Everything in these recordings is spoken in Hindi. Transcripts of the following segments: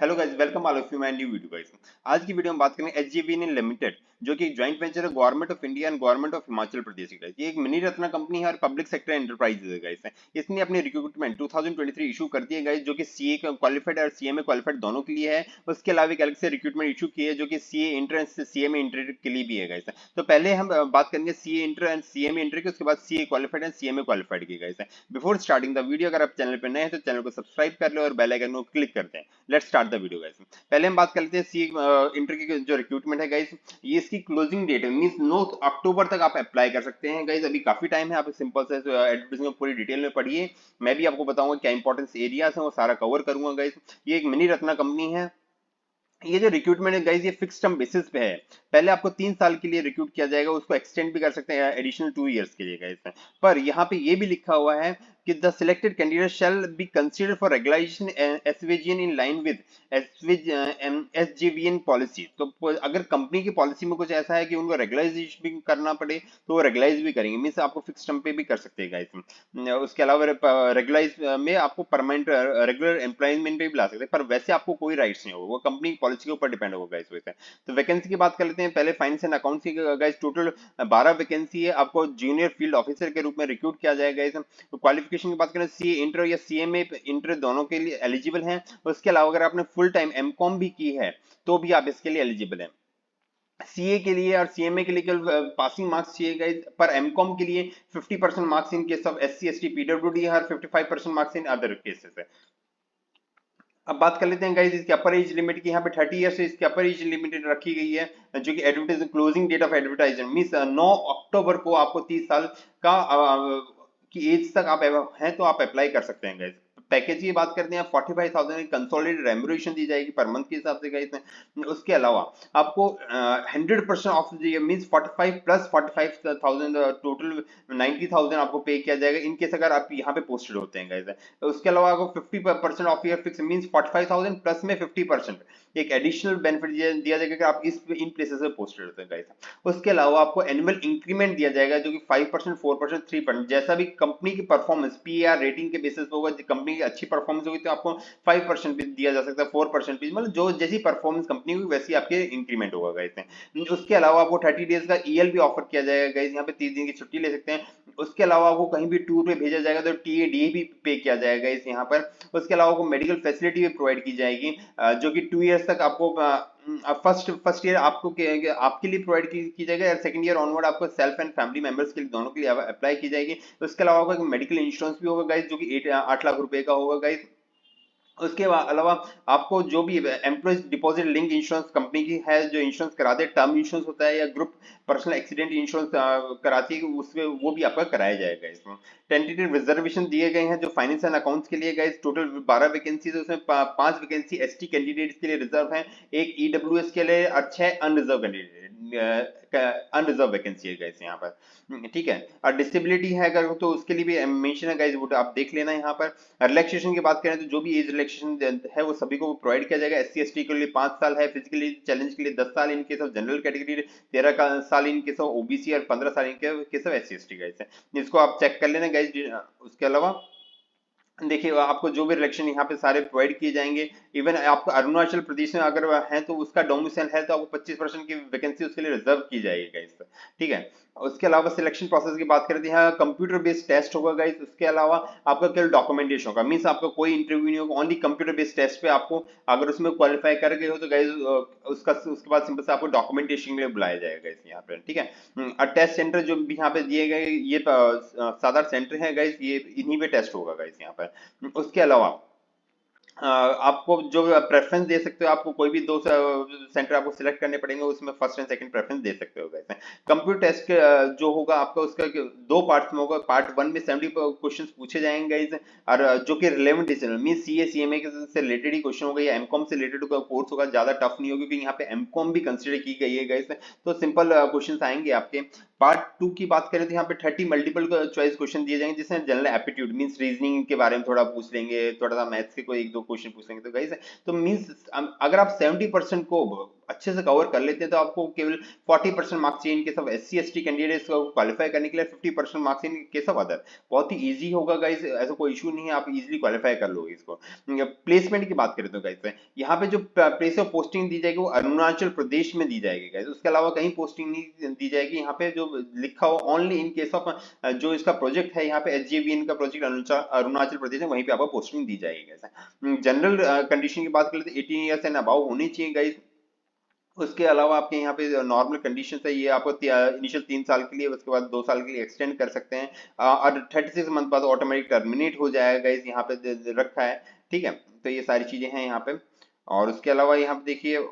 Hello guys, welcome all of you my new video guys. आज की वीडियो में बात करेंगे एसजेवीएन लिमिटेड, जो कि एक जॉइंट वेंचर है government of India and government of Himachal Pradesh की गाइस। ये एक मिनी रत्न कंपनी है और पब्लिक सेक्टर एंटरप्राइज है गाइस। इसने अपनी रिक्रूटमेंट 2023 इशू कर दी है गाइस, जो कि सीए क्वालिफाइड और सीएमए क्वालिफाइड दोनों के लिए है। उसके अलावा एक अलग से रिक्रूटमेंट इशू की है जो कि CA inter and CMA inter के लिए भी है गाइस। तो पहले हम बात करेंगे CA inter and CMA inter की, उसके बाद CA qualified and CMA qualified की guys. Before starting the video, अगर आप चैनल पर नए हैं तो चैनल को सब्सक्राइब कर ले और बेल आइकन को क्लिक कर दें। Let's start the video guys. पहले हम बात कर लेते हैं सी इंटर की जो रिक्रूटमेंट है गाइस। ये इसकी क्लोजिंग डेट है, मींस 9 अक्टूबर तक आप अप्लाई कर सकते हैं गाइस। अभी काफी टाइम है, आप सिंपल से एडवर्टाइजमेंट पूरी डिटेल में पढ़िए। मैं भी आपको बताऊंगा क्या इंपॉर्टेंस एरियाज है वो सारा कवर करूंगा गाइस। ये एक मिनी रत्ना कंपनी है। ये जो रिक्रूटमेंट है गाइस, ये फिक्स टर्म बेसिस पे है। पहले आपको 3 साल के लिए रिक्रूट किया जाएगा, उसको एक्सटेंड भी कर सकते हैं एडिशनल 2 इयर्स के लिए गाइस। पर यहाँ पे ये भी लिखा हुआ है कि the selected candidate shall be considered for regularisation SVGN in line with SGVN policy. तो अगर कंपनी की पॉलिसी में कुछ ऐसा है कि उनको रेगुलाइजेशन भी करना पड़े तो वो रेगुलाइज भी करेंगे, मीन्स आपको फिक्स टर्म पे भी कर सकते हैं गाइस। उसके अलावा रेगुलाइज में आपको परमानेंट रेगुलर एम्प्लॉयमेंट पे भी ला सकते हैं, पर वैसे आपको कोई राइट्स नहीं होगा, वो कंपनी की पॉलिसी के ऊपर डिपेंड होगा गाइस वैसे। तो वैकेंसी की बात कर लेते हैं पहले। फाइनेंस एंड अकाउंट्स की गाइस टोटल 12 वैकेंसी है। आपको जूनियर फील्ड ऑफिसर के रूप में रिक्रूट किया जाएगा गाइस। तो क्वालिफिकेशन की बात करें, सीए इंटर या सीएमए इंटर दोनों के लिए एलिजिबल हैं। उसके अलावा अगर आपने फुल टाइम एमकॉम भी की है तो भी आप इसके लिए एलिजिबल हैं। सीए के लिए और सीएमए के लिए केवल पासिंग मार्क्स चाहिए गाइस, पर एमकॉम के लिए 50% marks in case of SC ST PWD और 55% मार्क्स इन अदर केसेस है। अब बात कर लेते हैं गाइस इसकी अपर एज लिमिट की। यहाँ पे 30 ईयर से इसकी अपर एज लिमिट रखी गई है, जो कि advertise closing date of advertisement means 9 अक्टूबर को आपको 30 साल का की एज तक आप हैं तो आप अप्लाई कर सकते हैं गाइस। पैकेज की बात करते हैं, 45,000 कंसोलिडेटेड रेम्युनरेशन दी जाएगी पर मंथ के हिसाब से गाइस। उसके अलावा आपको 100% ऑफ मींस 45 प्लस 45,000 टोटल 90,000 आपको पे किया जाएगा इन केस अगर आप यहाँ पे पोस्टेड होते हैं गाइस। उसके अलावा आपको 50% of year fix means 45,000 plus में 50% एक एडिशनल बेनिफिट दिया जाएगा कि आप इस इन प्लेसेस पे पोस्टेड होते हैं गाइस। उसके अलावा आपको एनुअल इंक्रीमेंट दिया जाएगा जो कि 5%, 4%, 3%, जैसा भी कंपनी की परफॉर्मेंस पीआर रेटिंग के बेसिस पे होगा। कंपनी की अच्छी परफॉर्मेंस होगी तो आपको 5% भी दिया जा सकता है, 4% भी, मतलब जो जैसी परफॉर्मेंस कंपनी की वैसी आपके इंक्रीमेंट होगा गाइस। उसके अलावा आपको 30 डेज का ईएल भी ऑफर किया जाएगा गाइस, यहाँ पे 30 दिन की छुट्टी ले सकते हैं। उसके अलावा आपको कहीं भी टूर पे भेजा जाएगा तो टीएडीए भी पे किया जाएगा इस यहाँ पर। उसके अलावा आपको मेडिकल फैसिलिटी भी प्रोवाइड की जाएगी, जो कि 2 इयर्स तक आपको फर्स्ट ईयर आपको आपके लिए प्रोवाइड की जाएगी और सेकंड ईयर ऑनवर्ड आपको सेल्फ एंड फैमिली मेंबर्स के लिए दोनों के लिए अप्लाई की जाएगी। उसके अलावा आपको मेडिकल इंश्योरेंस भी होगा गाइस, जो कि 8 लाख रुपए का होगा गाइस। उसके अलावा आपको जो भी employees deposit link insurance company की है जो इंश्योरेंस कराते हैं, टर्म इंश्योरेंस होता है या ग्रुप पर्सनल एक्सीडेंट इंश्योरेंस कराती है, उसमें वो भी आपका कराया जाएगा इसमें। टेंटेटिव रिजर्वेशन दिए गए हैं जो फाइनेंस एंड अकाउंट्स के लिए गाइस। टोटल 12 वैकेंसी है, उसमें 5 वैकेंसी एसटी कैंडिडेट्स के लिए रिजर्व है, एक ईडब्ल्यूएस के लिए और 6 अनरिजर्व कैंडिडेट अनरिजर्व वैकेंसी है गाइस यहाँ पर। ठीक है। और डिसेबिलिटी है अगर तो उसके लिए भी मेंशन है गाइस, वो आप देख लेना यहाँ पर। रिलैक्सेशन की बात करें तो जो भी एज रिलैक्सेशन है वो सभी को प्रोवाइड किया जाएगा। एससी एसटी के लिए 5 साल है, फिजिकली चैलेंज के लिए 10 साल in case of general category, 13 साल इन केस ऑफ ओबीसी और 15 साल in case of SC ST guys है। इसको आप चेक कर लेना गाइस। उसके अलावा देखिए आपको जो भी रिलेक्शन यहाँ पे सारे प्रोवाइड किए जाएंगे। इवन आपको अरुणाचल प्रदेश में अगर है तो उसका डोमिसाइल है तो आपको 25% की वैकेंसी उसके लिए रिजर्व की जाएगी गाइस। ठीक है। उसके अलावा सिलेक्शन प्रोसेस की बात करें तो यहाँ कंप्यूटर बेस्ड टेस्ट होगा गाइस। उसके अलावा आपका केवल डॉक्यूमेंटेशन होगा, मींस आपका कोई इंटरव्यू नहीं होगा, ओनली कंप्यूटर बेस्ड टेस्ट पे आपको अगर उसमें क्वालिफाई कर गए हो तो गाइस उसके बाद सिंपल से आपको डॉक्यूमेंटेशन के लिए बुलाया जाएगा गाइस यहाँ पे। ठीक है। और टेस्ट सेंटर जो भी यहाँ पे दिए गए ये साधारण सेंटर है गाइस, ये इन्हीं पे टेस्ट होगा गाइस यहाँ पर। उसके अलावा आपको जो प्रेफरेंस दे सकते हो, आपको कोई भी दो सेंटर आपको सिलेक्ट करने पड़ेंगे, उसमें फर्स्ट एंड सेकंड प्रेफरेंस दे सकते हो वैसे। कंप्यूटर टेस्ट जो होगा आपका उसका दो पार्ट्स में होगा। पार्ट 1 में 70 क्वेश्चंस पूछे जाएंगे गाइस, और जो कि रिलेवेंट है मीन सीए सीएमए से रिलेटेड ही क्वेश्चन होगा या एमकॉम से रिलेटेड कोर्स होगा, ज्यादा टफ नहीं होगा क्योंकि यहाँ पे एमकॉम भी कंसिडर की गई है गाइस। तो सिंपल क्वेश्चन आएंगे आपके। पार्ट 2 की बात करें तो यहाँ पे 30 मल्टीपल चॉइस क्वेश्चन दिए जाएंगे, जिसमें जनरल एप्टीट्यूड मींस रीजनिंग के बारे में थोड़ा पूछ लेंगे, थोड़ा सा मैथ्स के कोई एक दो क्वेश्चन पूछ लेंगे। तो गाइस तो मींस अगर आप 70% को अच्छे से कवर कर लेते हैं तो आपको केवल 40% मार्क्स चाहिए। इनके सब एससी एसटी कैंडिडेट्स को क्वालिफाई करने के लिए 50% marks in case of other. बहुत ही इजी होगा गाइस, ऐसा कोई इशू नहीं है, आप इजीली क्वालिफाई कर लोगे इसको। प्लेसमेंट की बात करें तो गाइस यहाँ पे जो प्लेस ऑफ पोस्टिंग दी जाएगी वो अरुणाचल प्रदेश में दी जाएगी गाइस, उसके अलावा कहीं पोस्टिंग नहीं दी जाएगी। यहाँ पे जो लिखा हो ओनली इन केस ऑफ जो इसका प्रोजेक्ट है यहाँ पे एचजेवीएन का प्रोजेक्ट अरुणाचल प्रदेश है, वहीं पे आपको पोस्टिंग दी जाएगी गाइस। जनरल कंडीशन की बात करें तो 18 ईयर्स एंड अबाउ होनी चाहिए गाइस। उसके अलावा आपके यहाँ पे नॉर्मल कंडीशन है, ये आपको इनिशियल 3 साल के लिए, उसके बाद 2 साल के लिए एक्सटेंड कर सकते हैं, और 36 मंथ बाद ऑटोमेटिक टर्मिनेट हो जाएगा इस यहाँ पे रखा है। ठीक है, तो ये सारी चीजें हैं यहाँ पे। और उसके अलावा यहाँ पे देखिए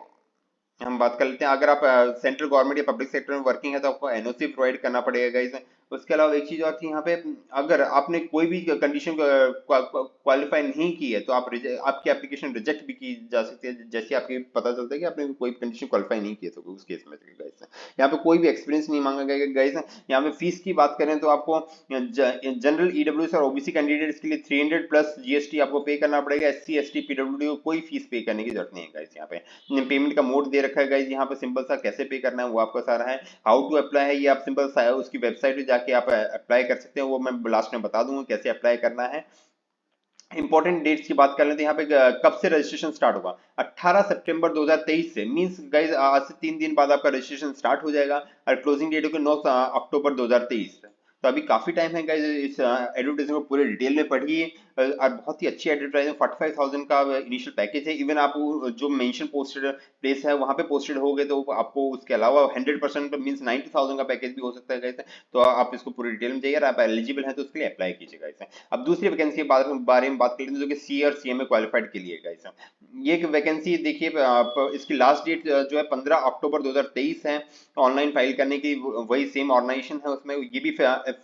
हम बात कर लेते हैं, अगर आप सेंट्रल गवर्नमेंट या पब्लिक सेक्टर में वर्किंग है तो आपको एनओसी प्रोवाइड करना पड़ेगा गाइस। उसके अलावा एक चीज और थी यहाँ पे, अगर आपने कोई भी कंडीशन क्वालिफाई नहीं की है तो आपकी एप्लीकेशन रिजेक्ट भी की जा सकती है, जैसे आपके पता चलता है कि आपने कोई कंडीशन क्वालिफाई नहीं की है तो उस केस में गाइस यहाँ पे कोई भी एक्सपीरियंस नहीं मांगा गया गाइस। यहाँ पे फीस की बात करें तो आपको जनरल ईडब्ल्यूएस और ओबीसी कैंडिडेट्स के लिए 300 प्लस जीएसटी आपको पे करना पड़ेगा। एससी एसटी पीडब्ल्यूडी को कोई फीस पे करने की जरूरत नहीं है गाइस। यहाँ पे पेमेंट का मोड दे रखा है गाइस, यहाँ पे सिंपल सा कैसे पे करना है वो आपका सारा है। हाउ टू अप्लाई है, ये आप सिंपल सा उसकी वेबसाइट पे जाके आप अप्लाई कर सकते हैं, वो मैं लास्ट में बता दूंगा कैसे अप्लाई करना है। इंपॉर्टेंट डेट्स की बात कर लेते हैं यहाँ पे, कब से रजिस्ट्रेशन स्टार्ट होगा? 18 सितंबर 2023 से, मींस गाइस आज से 3 दिन बाद आपका रजिस्ट्रेशन स्टार्ट हो जाएगा, और क्लोजिंग डेट होगी 9 अक्टूबर 2023। तो अभी काफी टाइम है गाइस, इस एडवर्टाइजमेंट को पूरे डिटेल में पढ़िए। और बहुत ही अच्छी एडवर्टाइजमेंट, 45,000 का इनिशियल पैकेज है। इवन आप जो मेंशन पोस्टेड प्लेस है वहां पे पोस्टेड हो गए तो आपको उसके अलावा 100% मींस 90,000 का पैकेज भी हो सकता है गाइस। तो आप इसको पूरी डिटेल में जाइए, आप एलिजिबल हैं तो उसके लिए अप्लाई कीजिएगा गाइस। अब दूसरी वैकेंसी के बारे में बात कर लेते हैं जो कि सी और सीएमए क्वालिफाइड के लिए गाइस। ये एक वैकेंसी देखिए, इसकी लास्ट डेट जो है 15 अक्टूबर 2023 है ऑनलाइन फाइल करने की। वही सेम ऑर्गेनाइजेशन है, उसमें ये भी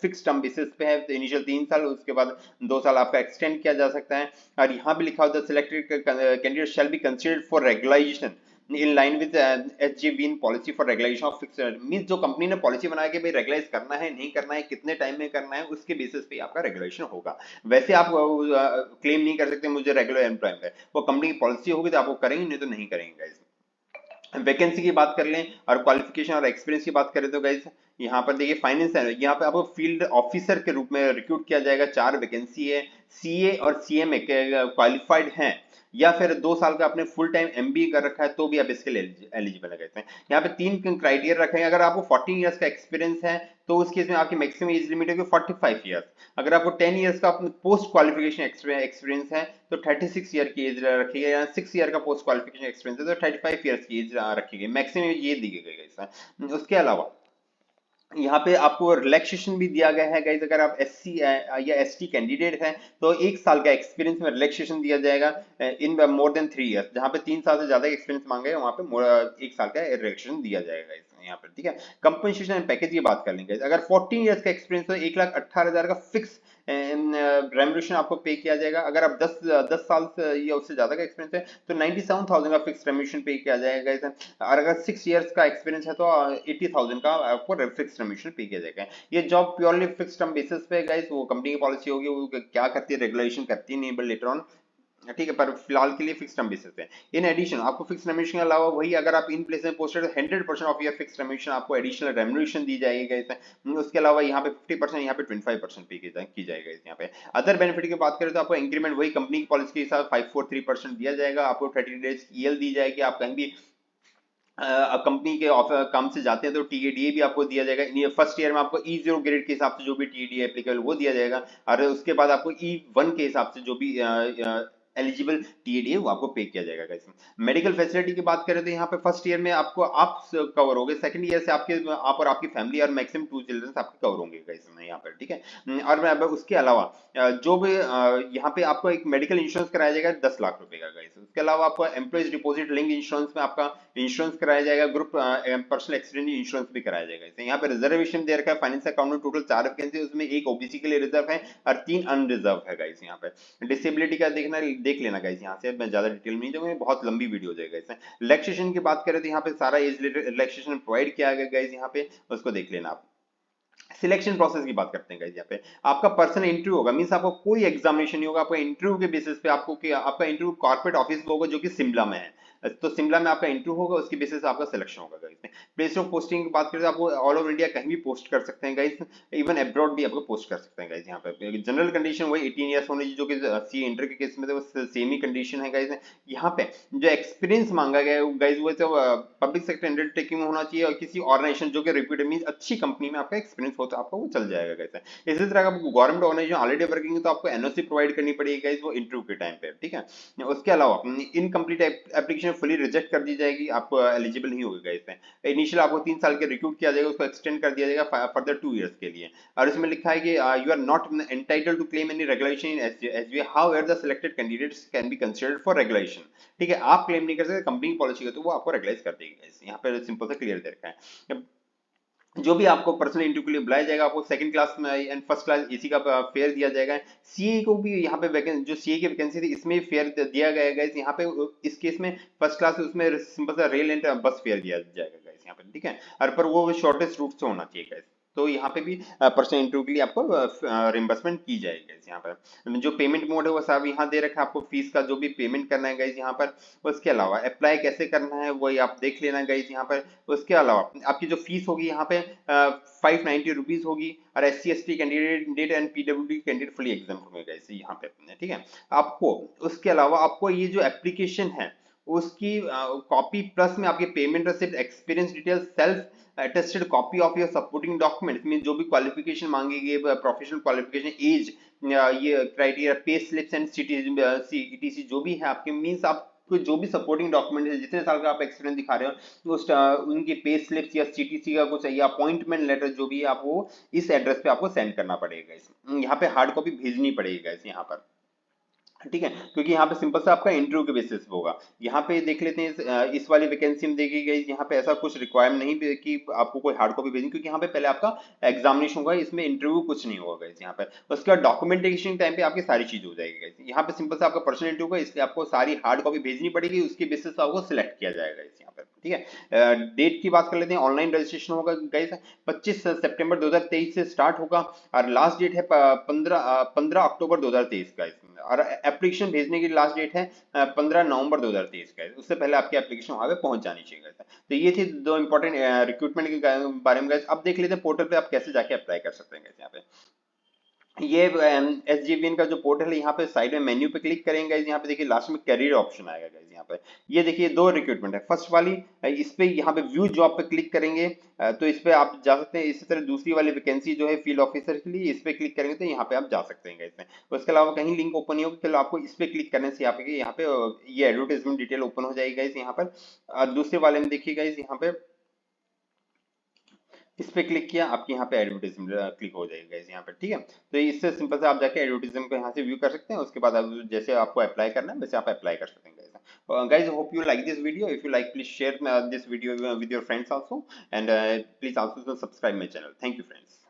फिक्स टर्म बेसिस पे है, इनिशियल 3 साल, उसके बाद 2 साल आपका एक्सटेंड किया जा सकता है। और यहाँ भी लिखा होता है selected candidate shall be considered for regularisation in line with HGVN policy for regulation of fixed. Means जो कंपनी ने पॉलिसी बना के भाई रेगुलाइज करना है नहीं करना है, कितने टाइम में करना है, उसके बेसिस पे आपका रेगुलेशन होगा। वैसे आप क्लेम नहीं कर सकते मुझे रेगुलर एम्प्लॉयमेंट है, वो कंपनी की पॉलिसी होगी तो आपको करेंगे, नहीं तो नहीं करेंगे गाइस। वैकेंसी की बात कर लें और क्वालिफिकेशन और एक्सपीरियंस की बात करें तो गाइस यहाँ पर देखिए फाइनेंस है, यहाँ पे आपको फील्ड ऑफिसर के रूप में रिक्रूट किया जाएगा। 4 वैकेंसी है। सीए और सीएमए क्वालिफाइड हैं या फिर 2 साल का आपने फुल टाइम एमबीए कर रखा है तो भी आप इसके लिए एलिजिबल है कहते हैं। यहाँ पे 3 क्राइटेरिया रखे हैं, अगर आपको 14 इयर्स का एक्सपीरियंस है तो उस केस में आपकी मैक्सिमम एज लिमिट है 45 इयर्स। अगर आपको 10 इयर्स का पोस्ट क्वालिफिकेशन एक्सपीरियंस है तो 36 ईयर की एज रखी गई, या 6 ईयर का पोस्ट क्वालिफिकेशन एक्सपीरियंस है तो 35 इयर्स की एज रखी गई, मैक्सिमम ये दी गई है। उसके अलावा यहाँ पे आपको रिलैक्सेशन भी दिया गया है गाइस, अगर आप एससी या एसटी कैंडिडेट हैं तो 1 साल का एक्सपीरियंस में रिलैक्सेशन दिया जाएगा इन मोर देन 3 इयर्स। जहाँ पे 3 साल से ज्यादा एक्सपीरियंस मांगे वहाँ पे 1 साल का रिलैक्सेशन दिया जाएगा यहाँ पर। ठीक है, कंपनसेशन एंड पैकेज की बात कर लेंगे, अगर 14 इयर्स का एक्सपीरियंस तो 1,18,000 का फिक्स रेमुनरेशन आपको पे किया जाएगा। अगर आप 10 साल से या उससे ज्यादा का एक्सपीरियंस है तो 97,000 का फिक्स रेमुनरेशन पे किया जाएगा। और अगर 6 इयर्स का एक्सपीरियंस है तो 80,000 का आपको फिक्स रेमुनरेशन पे किया जाएगा। ये job purely fix term basis पे गाइस, वो कंपनी की पॉलिसी होगी, वो क्या करती है रेगुलेशन करती नहीं, बट लेटर ऑन ठीक है, पर फिलहाल के लिए फिक्स टर्म बेसिस पे। इन एडिशन आपको फिक्स रेम्यूनरेशन के अलावा वही अगर आप इन प्लेस में posted 100% of your fix remuneration आपको एडिशनल रेम्यूनरेशन दी जाएगी गाइस। उसके अलावा यहाँ पे 50%, यहाँ पे 25% पे की जाएगा यहाँ पे। अदर बेनिफिट की बात करें तो आपको इंक्रीमेंट वही कंपनी की पॉलिसी के हिसाब 543% दिया जाएगा, आपको 30 डेज ईएल दी जाएगी। आप कहीं भी कंपनी के काम से जाते हैं तो टीएडीए भी आपको दिया जाएगा। फर्स्ट ईयर में आपको ई0 ग्रेड के हिसाब से जो भी टीएडीए एप्लीकेबल वो दिया जाएगा, और उसके बाद आपको ई1 के हिसाब से जो भी एलिजिबल टीएडीए वो आपको पे किया जाएगा गाइस। मेडिकल फैसिलिटी की बात करें तो यहाँ पे फर्स्ट ईयर में आपको आप कवर होगे, सेकंड ईयर से आप और आपकी फैमिली और मैक्सिमम 2 चिल्ड्रन आपके कवर होंगे गाइस यहाँ पर। ठीक है, और मैं उसके अलावा जो भी यहाँ पे आपको एक मेडिकल इंश्योरेंस कराया जाएगा 10 लाख रुपए का गाइस। उसके अलावा आपको एम्प्लॉइज डिपॉजिट लिंक इंश्योरेंस में आपका इंश्योरेंस कराया जाएगा, ग्रुप पर्सनल एक्सीडेंट इंश्योरेंस भी कराया जाएगा। यहाँ पे रिजर्वेशन दे रखा है फाइनेंस अकाउंट में, टोटल 4 वैकेंसी, उसमें एक ओबीसी के लिए रिजर्व है और 3 अनरिजर्व है गाइस। यहाँ पे डिसेबिलिटी का देख लेना गाइस, यहाँ से मैं ज्यादा डिटेल में नहीं जाऊंगा, बहुत लंबी वीडियो हो जाएगा इसमें। रिलैक्सेशन की बात करें तो यहाँ पे सारा एज रिलैक्सेशन प्रोवाइड किया गया गाइस, यहाँ पे उसको देख लेना आप। सिलेक्शन प्रोसेस की बात करते हैं गाइस। यहाँ पे आपका पर्सनल इंटरव्यू होगा, मींस आपको कोई एग्जामिनेशन नहीं होगा, आपका इंटरव्यू के बेसिस पे आपको आपका इंटरव्यू कॉर्पोरेट ऑफिस में होगा जो कि शिमला में है। तो शिमला में आपका इंटरव्यू होगा, उसके बेसिस पे आपका सिलेक्शन होगा गाइस। प्लेस ऑफ पोस्टिंग की बात करें तो आपको ऑल ओवर इंडिया कहीं भी पोस्ट कर सकते हैं गाइस, इवन अब्रॉड भी आपको पोस्ट कर सकते हैं गाइस। यहाँ पे जनरल कंडीशन वही 18 ईयर्स होने चाहिए, जो कि सी इंटर के केस में तो सेम ही कंडीशन है गाइस। यहाँ पे जो एक्सपीरियंस मांगा गया है गाइस वो तो पब्लिक सेक्टर अंडरटेकिंग में होना चाहिए, और किसी ऑर्गेनाइजेशन जो कि रेप्यूटेड मींस अच्छी कंपनी में आपका एक्सपीरियंस हो तो आपको वो चल जाएगा गाइस। इसी तरह का गवर्नमेंट ऑर्गेनाइजेशन ऑलरेडी वर्किंग है तो आपको एनओसी प्रोवाइड करनी पड़ेगी गाइस वो इंटरव्यू के टाइम पे, ठीक है। उसके अलावा इनकम्प्लीट एप्लीकेशन फुली रिजेक्ट कर दी जाएगी, आपको एलिजिबल नहीं होगा गाइस। इनिशियल आपको 3 साल के रिक्रूट किया जाएगा, उसको एक्सटेंड कर दिया जाएगा फर्दर 2 ईयर्स के लिए। और इसमें लिखा है कि you are not entitled to claim any regulation in SGA, however the selected candidates can be considered for regulation. ठीक है, आप क्लेम नहीं कर सकते, कंपनी की पॉलिसी है तो वो आपको रेगुलाइज कर देगी गाइस। यहाँ पे सिंपल से क्लियर दे रखा है। जो भी आपको पर्सनल इंटरव्यू के लिए बुलाया जाएगा, आपको सेकंड क्लास में एंड फर्स्ट क्लास एसी का फेयर दिया जाएगा। सीए को भी यहाँ पे वैकेंसी, जो सीए की वैकेंसी थी इसमें फेयर दिया गया है यहाँ पे। इस केस में फर्स्ट क्लास उसमें सिंपल सा रेल एंड बस फेयर दिया जाएगा गाइस यहाँ पे, ठीक है। और पर वो शॉर्टेस्ट रूट से होना चाहिए गाइस। तो यहाँ पे भी पर्सनल इंटरव्यू के लिए आपको रिम्बर्समेंट की जाएगी गाइस। यहाँ पर जो पेमेंट मोड है वो सब यहाँ दे रखा है, आपको फीस का जो भी पेमेंट करना है गाइस यहाँ पर। उसके अलावा अप्लाई कैसे करना है वही आप देख लेना गाइस यहाँ पर। उसके अलावा आपकी जो फीस होगी यहाँ पे 590 रुपीज होगी, और SC ST candidate and PWD candidate fully exam होंगे गाइस यहाँ पे, ठीक है। आपको उसके अलावा आपको ये जो एप्लीकेशन है उसकी कॉपी प्लस में आपके payment receipt, experience detail, self attested copy of your supporting documents में जो भी क्वालिफिकेशन मांगी गई, प्रोफेशनल क्वालिफिकेशन, एज, ये criteria, pay slips and CTC जो भी है आपके, मींस आप जो भी सपोर्टिंग डॉक्यूमेंट है, जितने साल का आप एक्सपीरियंस दिखा रहे हो उस उनकी पे स्लिप्स या सीटीसी का कुछ या अपॉइंटमेंट लेटर जो भी है आप वो इस एड्रेस पे आपको सेंड करना पड़ेगा। यहाँ पे हार्ड कॉपी भेजनी पड़ेगी गाइस यहाँ पर, ठीक है, क्योंकि यहाँ पे सिंपल सा आपका इंटरव्यू के बेसिस पे होगा। यहाँ पे देख लेते हैं इस वाली वैकेंसी में देखी गई, यहाँ पे ऐसा कुछ रिक्वायरमेंट नहीं भी कि आपको कोई हार्ड कॉपी भेजनी, क्योंकि यहाँ पे पहले आपका एग्जामिनेशन होगा, इसमें इंटरव्यू कुछ नहीं होगा गाइस यहाँ पे। उसके बाद डॉक्यूमेंटेशन टाइम पे आपकी सारी चीज हो जाएगी गाइस। यहाँ पे सिंपल सा आपका पर्सनल इंटरव्यू होगा, इसलिए आपको सारी हार्ड कॉपी भेजनी पड़ेगी, उसके बेसिस पे आपको सिलेक्ट किया जाएगा इस यहाँ पे, ठीक है। डेट की बात कर लेते हैं, ऑनलाइन रजिस्ट्रेशन होगा गाइस 25 सितंबर 2023 से स्टार्ट होगा, और लास्ट डेट है 15 अक्टूबर 2023 का इसमें। और एप्लीकेशन भेजने की लास्ट डेट है 15 नवंबर 2023 का, उससे पहले आपकी एप्लीकेशन वहां पे पहुंच जानी चाहिए। तो ये थी दो इंपॉर्टेंट रिक्रूटमेंट के बारे में गाइस। अब देख लेते हैं पोर्टल पे आप कैसे जाके अप्लाई कर सकते हैं गाइस। यहाँ पे ये SJVN का जो पोर्टल है, यहाँ पे साइड में मेन्यू पे क्लिक करेंगे, यहाँ पे देखिए लास्ट में करियर ऑप्शन आएगा गाइस यहाँ पे। ये देखिए दो रिक्रूटमेंट है, फर्स्ट वाली इस पे यहाँ पे व्यू जॉब पे क्लिक करेंगे तो इस पे आप जा सकते हैं। इसी तरह दूसरी वाली वैकेंसी जो है फील्ड ऑफिसर के लिए, इस पे क्लिक करेंगे तो यहाँ पे आप जा सकते हैं गाइस में। उसके अलावा कहीं लिंक ओपन नहीं होगा, चलो आपको इस पे क्लिक करने से यहाँ पे ये एडवर्टाइजमेंट डिटेल ओपन हो जाएगी गाइस यहाँ पर। दूसरे वाले में देखिए गाइस यहाँ पे इस पे क्लिक किया, आपके यहाँ पे एडवर्टाइजमेंट क्लिक हो जाएगा गाइस यहाँ पे, ठीक है। तो इससे सिंपल से आप जाके एडवर्टाइजमेंट को यहाँ से व्यू कर सकते हैं। उसके बाद आप जैसे आपको अप्लाई करना है वैसे आप अप्लाई कर सकते हैं guys. Guys hope you like this video, if you like please share this video with your friends also, and please also subscribe my channel. Thank you friends.